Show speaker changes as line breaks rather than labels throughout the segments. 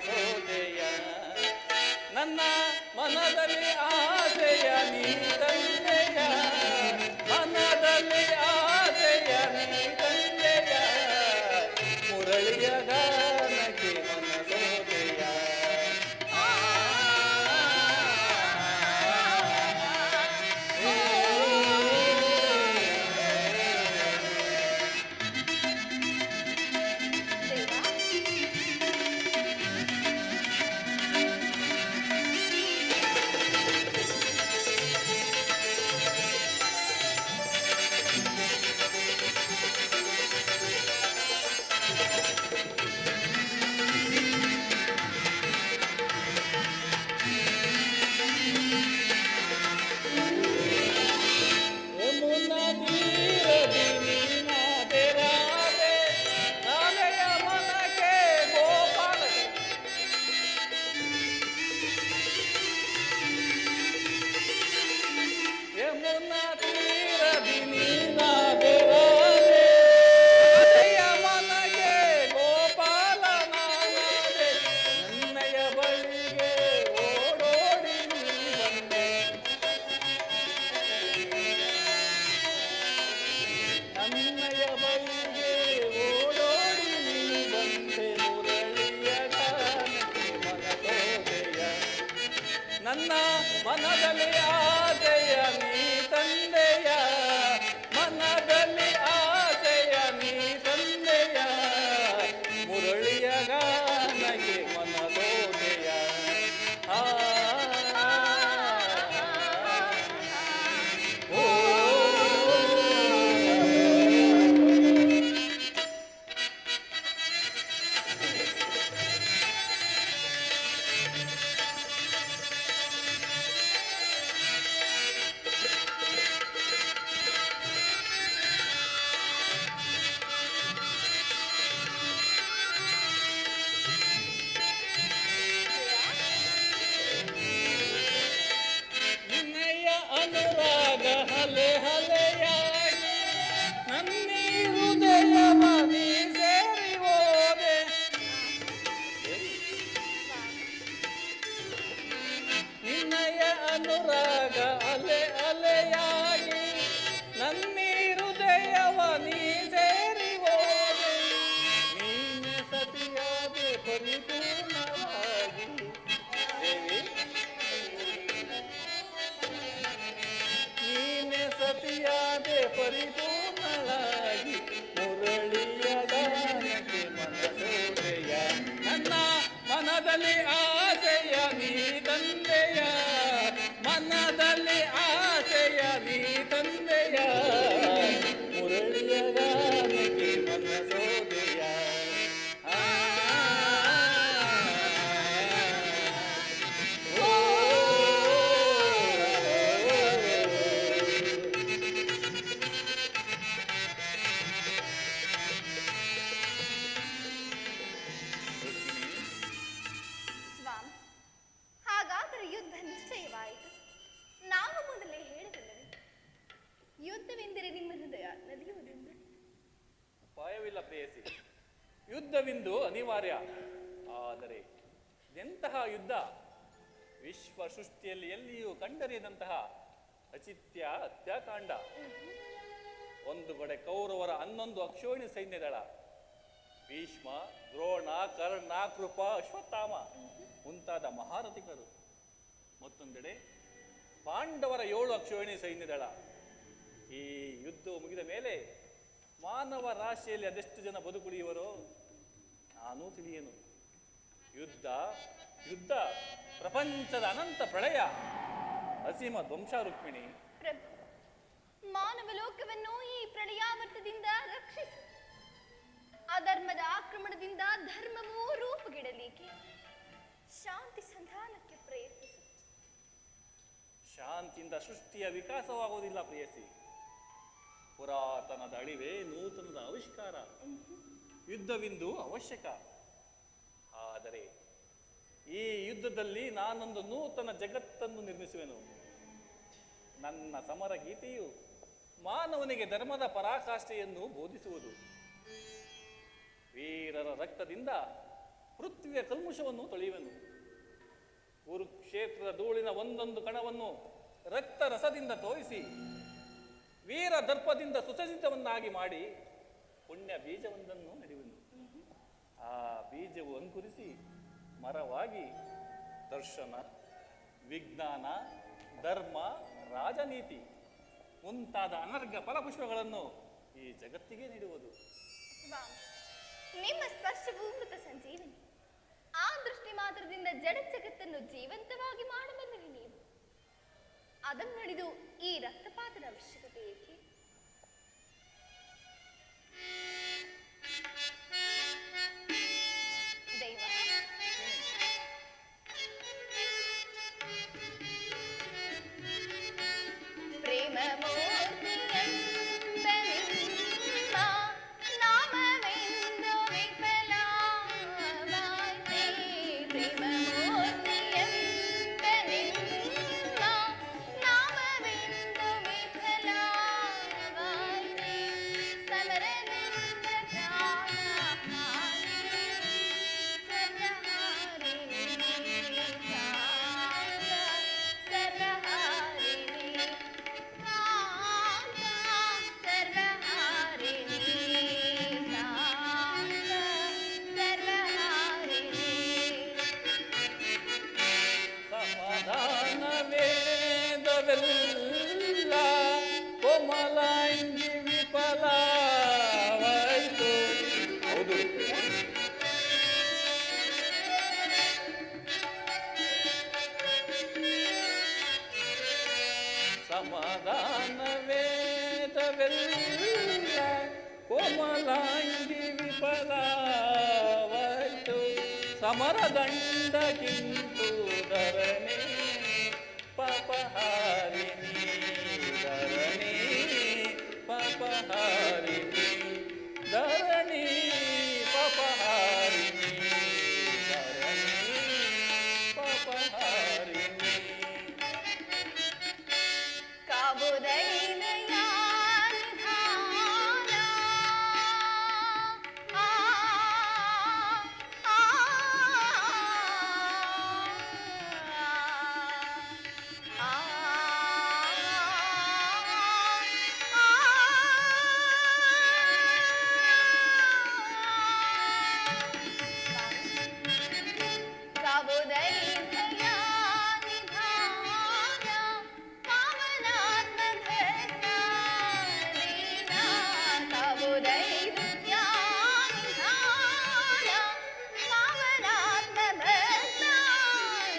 ಸೋದೆಯ ನನ್ನ ಮನದಲ್ಲಿ ಆಸೆಯ ನೀ ತಂದೆಯ ಮನದಲ್ಲಿ ಆಸೆಯ ನೀ ತಂದೆಯ ಮುರಳಿಯ ಗಾನಕ್ಕೆ ಮನ ಸೋದೆಯ ನನ್ನ ಮನದಲ್ಲಿ ಆಸೆಯ ನೀ ತಂದೆಯ ಮನದಲ್ಲಿ ಆಸೆಯ ನೀ ತಂದೆಯ ಮುರಳಿಯ ಗಾನಕ್ಕೆ ಮನದೋದೆಯ ಅನುರಾಗ ಹಲೆ ಹಲೆಯಾಗಿ ನನ್ನಿ ಹೃದಯವ ನೀ ಸೇರಿ ಹೋದೆ ನಿನ್ನಯ ಅನುರಾಗ ಅಲೆ ಅಲೆಯಾಗಿ ನನ್ನಿ ಹೃದಯವ ನೀ ಸೇರಿ ಹೋದೆ ನೀನೆ ಸತಿಯಾದೆ ಪರಿಪೂರ್ಣವಾಗಿ ದೇವಿ ಸತಿಯಾದೆ ಪರಿಪೂರ್ಣಳಾಗಿ ಮುರಳಿಯ ಗಾನಕ್ಕೆ ಮನಸೋದೆಯ ನನ್ನ ಮನದಲ್ಲಿ ಆಸೆಯ ನೀ ತಂದೆಯ ಮನದಲ್ಲಿ ಆಸೆಯ ನೀ ತಂದೆಯ ಮುರಳಿಯ ಗಾನಕ್ಕೆ ಮನಸೋದೆಯ ಅಪಾಯವಿಲ್ಲ ಪ್ರೇಯಸಿ, ಯುದ್ಧವಿಂದು ಅನಿವಾರ್ಯ. ಆದರೆ ಎಂತಹ ಯುದ್ಧ? ವಿಶ್ವ ಸೃಷ್ಟಿಯಲ್ಲಿ ಎಲ್ಲಿಯೂ ಕಂಡರಿಯದಂತಹ ಅಚಿತ್ಯ ಹತ್ಯಾಕಾಂಡ. ಒಂದು ಕಡೆ ಕೌರವರ 11 ಅಕ್ಷೋಹಿಣಿ ಸೈನ್ಯದಳ, ಭೀಷ್ಮ, ದ್ರೋಣ, ಕರ್ಣ, ಕೃಪ, ಅಶ್ವತ್ಥಾಮ ಮುಂತಾದ ಮಹಾರಥಿಕರು. ಮತ್ತೊಂದೆಡೆ ಪಾಂಡವರ 7 ಅಕ್ಷೋಹಿಣಿ ಸೈನ್ಯದಳ. ಈ ಯುದ್ಧವು ಮುಗಿದ ಮೇಲೆ ಮಾನವ ರಾಶಿಯಲ್ಲಿ ಅದೆಷ್ಟು ಜನ ಬದುಕುಳಿಯುವರೋ ನಾನೂ ತಿಳಿಯೇನು. ಯುದ್ಧ ಯುದ್ಧ ಪ್ರಪಂಚದ ಅನಂತ ಪ್ರಳಯ, ಅಸೀಮ ಧ್ವಂಸ. ರುಕ್ಮಿಣಿ,
ಮಾನವ ಲೋಕವನ್ನು ಈ ಪ್ರಳಯಾವರ್ತದಿಂದ ರಕ್ಷಿಸಿ, ಅಧರ್ಮದ ಆಕ್ರಮಣದಿಂದ ಧರ್ಮವೂ ರೂಪುಗಿಡಲಿಕ್ಕೆ ಶಾಂತಿ ಸಂಧಾನಕ್ಕೆ ಪ್ರಯತ್ನಿಸಿ.
ಶಾಂತಿಯಿಂದ ಸೃಷ್ಟಿಯ ವಿಕಾಸವಾಗುವುದಿಲ್ಲ ಪ್ರೇಯಸಿ. ಪುರಾತನದ ಅಳಿವೆ ನೂತನದ ಆವಿಷ್ಕಾರ. ಯುದ್ಧವಿಂದು ಅವಶ್ಯಕ. ಆದರೆ ಈ ಯುದ್ಧದಲ್ಲಿ ನಾನೊಂದು ನೂತನ ಜಗತ್ತನ್ನು ನಿರ್ಮಿಸುವೆನು. ನನ್ನ ಸಮರ ಗೀತೆಯು ಮಾನವನಿಗೆ ಧರ್ಮದ ಪರಾಕಾಷ್ಠೆಯನ್ನು ಬೋಧಿಸುವುದು. ವೀರರ ರಕ್ತದಿಂದ ಪೃಥ್ವಿಯ ಕಲ್ಮುಷವನ್ನು ತೊಳೆಯುವೆನು. ಕುರುಕ್ಷೇತ್ರದ ಧೂಳಿನ ಒಂದೊಂದು ಕಣವನ್ನು ರಕ್ತ ರಸದಿಂದ ತೋರಿಸಿ ವೀರ ದರ್ಪದಿಂದ ಸುಸಜ್ಜಿತವನ್ನಾಗಿ ಮಾಡಿ ಪುಣ್ಯ ಬೀಜವೊಂದನ್ನು ನೆಡುವೆನು. ಆ ಬೀಜವು ಅಂಕುರಿಸಿ ಮರವಾಗಿ ದರ್ಶನ, ವಿಜ್ಞಾನ, ಧರ್ಮ, ರಾಜನೀತಿ ಮುಂತಾದ ಅನರ್ಘ ಫಲಪುಷ್ಪಗಳನ್ನು ಈ ಜಗತ್ತಿಗೆ ನೀಡುವುದು.
ಸ್ವಾಮಿ, ನಿಮ್ಮ ಸ್ಪರ್ಶವು ಮೃತ ಸಂಜೀವನಿ. ಆ ದೃಷ್ಟಿ ಮಾತ್ರದಿಂದ ಜಡ ಜಗತ್ತನ್ನು ಜೀವಂತವಾಗಿ ಮಾಡಬಲ್ಲರಿ ನೀವು. ಅದನ್ನು ನಡೆದು ಈ ರಕ್ತಪಾತದ ಅವಶ್ಯಕತೆ ಏಕೆ? ದೈವ, ಪ್ರೇಮ ಮೂರ್ತಿಯೆಂಬ ನಿಮ್ಮ ನಾಮವೆಂದು ವಿಫಲವಾಯ್ತೆ. ಪ್ರೇಮ ಮೂರ್ತಿಯೆಂಬ ನಿಮ್ಮ ನಾಮವೆಂದು ವಿಫಲವಾಯ್ತೆ. ಸಮರದಿಂದ ಪ್ರಾಣಹಾನಿ ಸರ್ವಹಾರಿಣಿ ಸರ್ವಹಾರಿಣಿ
ಸಮಾಧಾನ ವೇದವೆಲ್ಲ ಕೋಮಲಾಂಗಿ ವಿಫಲವಾಯಿತು. ಹೌದು, ಸಮಾಧಾನ ವೇದವೆಲ್ಲ ಕೋಮಲಾಂಗಿ ವಿಫಲವಾಯಿತು. ಸಮರದಂಡಕ್ಕಿಂತೂ ಧರಣಿ ಪಾಪಹಾರಿಣಿ, ಧರಣಿ ಪಾಪಹಾರಿಣಿ, ಧರಣಿ ಪಾಪಹಾರಿಣಿ, ಧರಣಿ ಪಾಪಹಾರಿಣಿ.
ಕಾಬುದೈನಯ ನಿಧಾನ ಕಾಬುದೈನಯ ನಿಧಾನ ಕಾಮನಾತ್ಮಕ ದೀನ. ಕಾಬುದೈನಯ ನಿಧಾನ ಕಾಮನಾತ್ಮಕ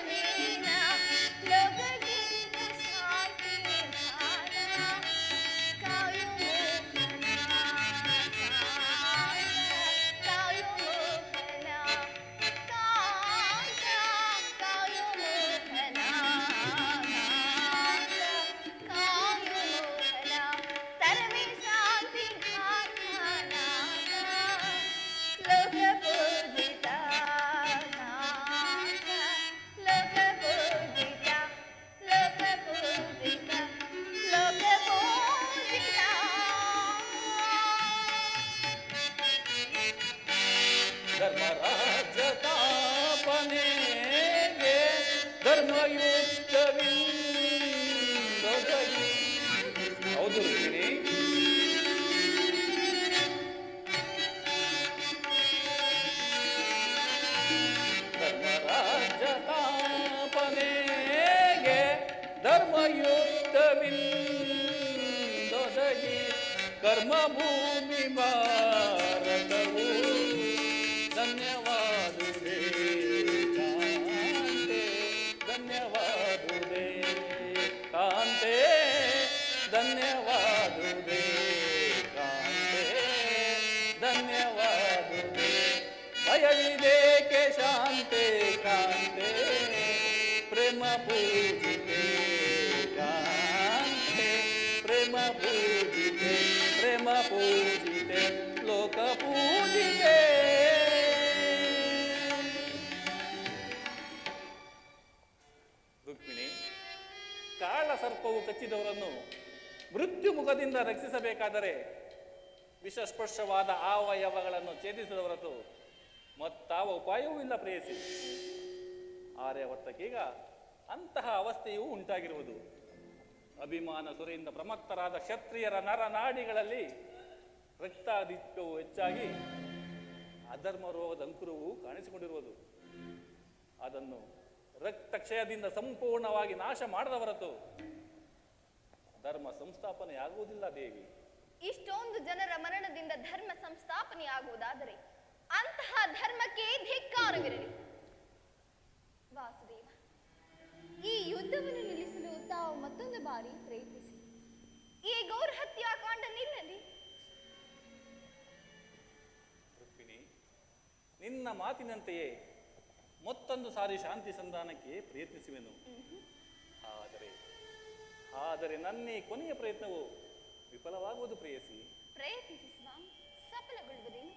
ದೀನ. ಲೋಕದಿಂದ ಶಾಂತಿ ನಿಧಾನ ಕಾಯು ಮೋಹನ ಕಾಯು ಮೋಹನ ಕಾಯು ಮೋಹನ ಕಾಯು ಮೋಹನ ತರವೇ ಶಾಂತಿ ಘಾತನಾದ ಲೋಕ ಪೂಜಿತ ಲೋಕ ಪೂಜಿತ ಲೋಕ ಪೂಜಿತ ಲೋಕ ಪೂಜಿತ.
ಧರ್ಮರಾಜ್ಯ ಸ್ಥಾಪನೆಗೆ ಧರ್ಮಯುದ್ಧವಿಂದೊದಗಿ. ಹೌದು ರುಕ್ಮಿಣಿ, ಧರ್ಮರಾಜ್ಯ ಸ್ಥಾಪನೆಗೆ ಧರ್ಮಯುದ್ಧವಿಂದೊದಗಿ. ಕರ್ಮಭೂಮಿ ಭಾರತವು ಧನ್ಯವಾದುದೇ ಕಾಂತೆ, ಧನ್ಯವಾದುದೇ ಕಾಂತೆ, ಧನ್ಯವಾದುದೇ ಕಾಂತೆ, ಧನ್ಯವಾದುದೇ. ಭಯವಿದೇಕೆ ಶಾಂತೆ ಕಾಂತೆ, ಪ್ರೇಮ ಪೂಜಿತೆ ಕಾಂತೆ, ಪ್ರೇಮ ಪೂಜಿತೆ, ಪ್ರೇಮ ಪೂಜಿತೆ, ಲೋಕ ಪೂಜಿತೆ. ರುಕ್ಮಿಣಿ, ಕಾಳ ಸರ್ಪವು ಕಚ್ಚಿದವರನ್ನು ಮೃತ್ಯು ಮುಖದಿಂದ ರಕ್ಷಿಸಬೇಕಾದರೆ ವಿಷಸ್ಪರ್ಶವಾದ ಅವಯವಗಳನ್ನು ಛೇದಿಸಿದ ಹೊರತು ಮತ್ತಾವ ಯಾವ ಉಪಾಯವೂ ಇಲ್ಲ ಪ್ರೇಯಸಿ. ಆರ್ಯಾವರ್ತಕ್ಕೀಗ ಅಂತಹ ಅವಸ್ಥೆಯೂ ಉಂಟಾಗಿರುವುದು. ಅಭಿಮಾನ ಸುರೆಯಿಂದ ಪ್ರಮತ್ತರಾದ ಕ್ಷತ್ರಿಯರ ನರನಾಡಿಗಳಲ್ಲಿ ರಕ್ತಾಧಿಕ್ಯವು ಹೆಚ್ಚಾಗಿ ಅಧರ್ಮ ರೋಗದ ಅಂಕುರವು ಕಾಣಿಸಿಕೊಂಡಿರುವುದು. ಅದನ್ನು ರಕ್ತಕ್ಷಯದಿಂದ ಸಂಪೂರ್ಣವಾಗಿ ನಾಶ ಮಾಡದ ಹೊರತು ಧರ್ಮ ಸಂಸ್ಥಾಪನೆಯಾಗುವುದಿಲ್ಲ ದೇವಿ.
ಇಷ್ಟೊಂದು ಜನರ ಮರಣದಿಂದ ಧರ್ಮ ಸಂಸ್ಥಾಪನೆಯಾಗುವುದಾದರೆ ಅಂತಹ ಧರ್ಮಕ್ಕೆ ಧಿಕ್ಕಾರವಿರಲಿ. ವಾಸುದೇವ, ಈ ಯುದ್ಧವನ್ನು ನಿಲ್ಲಿಸಲು ತಾವು ಮತ್ತೊಂದು ಬಾರಿ ಪ್ರಯತ್ನಿಸಿ. ಈ ಗೌರ ಹತ್ಯಾಕಾಂಡ ನಿಲ್ಲಲಿ.
ರುಕ್ಮಿಣಿ, ನಿನ್ನ ಮಾತಿನಂತೆಯೇ ಮತ್ತೊಂದು ಸಾರಿ ಶಾಂತಿ ಸಂಧಾನಕ್ಕೆ ಪ್ರಯತ್ನಿಸುವೆನು. ಆದರೆ ನನ್ನ ಈ ಕೊನೆಯ ಪ್ರಯತ್ನವು ವಿಫಲವಾಗುವುದು ಪ್ರೇಯಸಿ.
ಪ್ರಯತ್ನಿಸಿ ಸ್ವಾಮಿ, ಸಫಲಗೊಳ್ಳುವುದೇನು?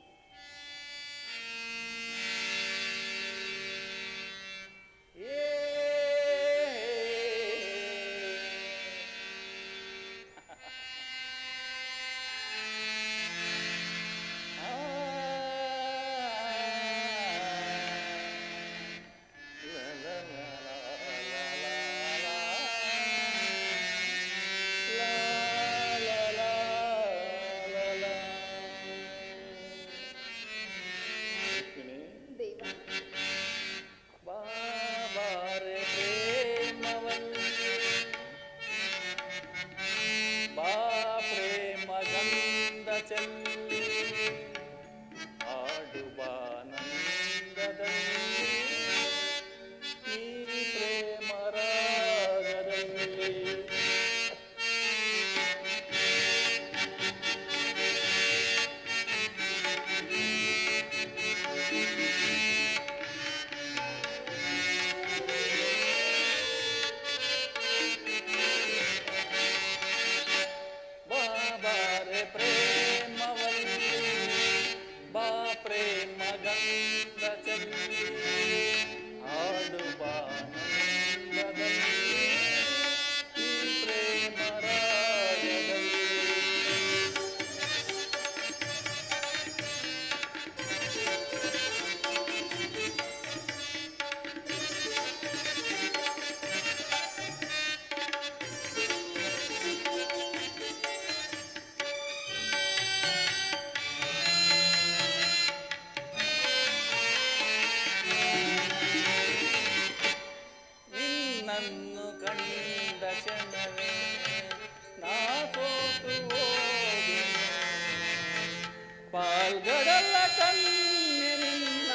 ಪಾಲ್ಗಡಲ ಕಣ್ಣಿನಿನ್ನ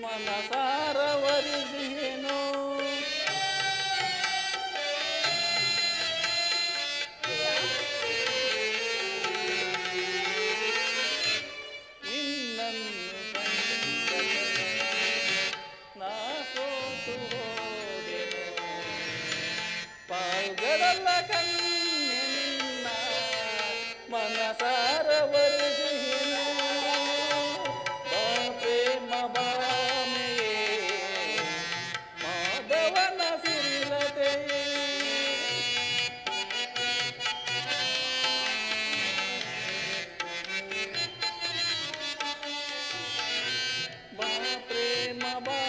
ಮನಸಾರವರಿಸಿಯೇನೋ ನಿನ್ನನ್ನು ಕಂಡ ನಾ ಸೋತು ಹೋದೆನೋ. ಪಾಲ್ಗಡಲ ಕಣ್ಣಿನಿನ್ನ ಮನಸಾರವರಿಸಿಯೇನೋ. ಪ್ರೇಮ ಬಾಮೆಯೇ ಮಾಧವನ ಸಿರಿಲತೆಯೇ ಬಾ ಪ್ರೇಮ ಬಾ